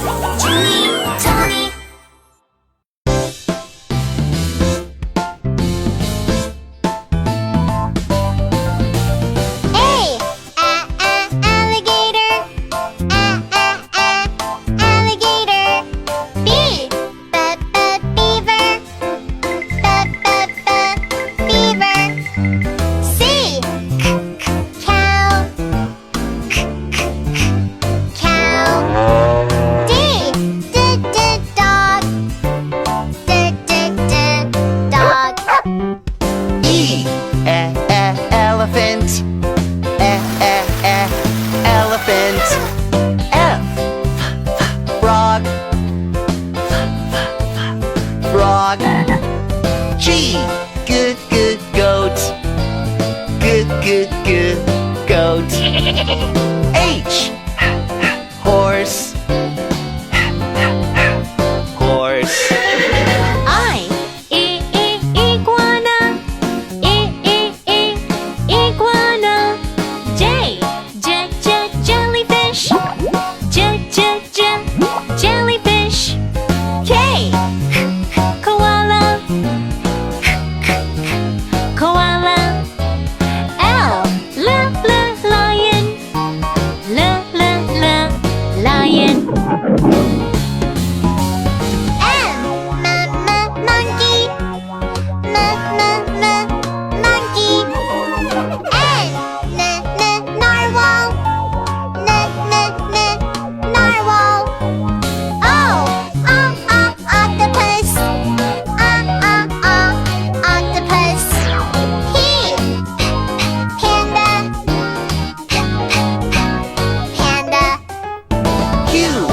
JunyTony. Elephant. Elephant. F. Frog. Frog. G. Goat. Goat. H. Horse. Horse. Iguana. J, jellyfish. Jellyfish. K, koala. Koala. L, lion. Lion. Monkey. Monkey. Narwhal. Narwhal. Octopus. Octopus. P, panda. Panda. Q.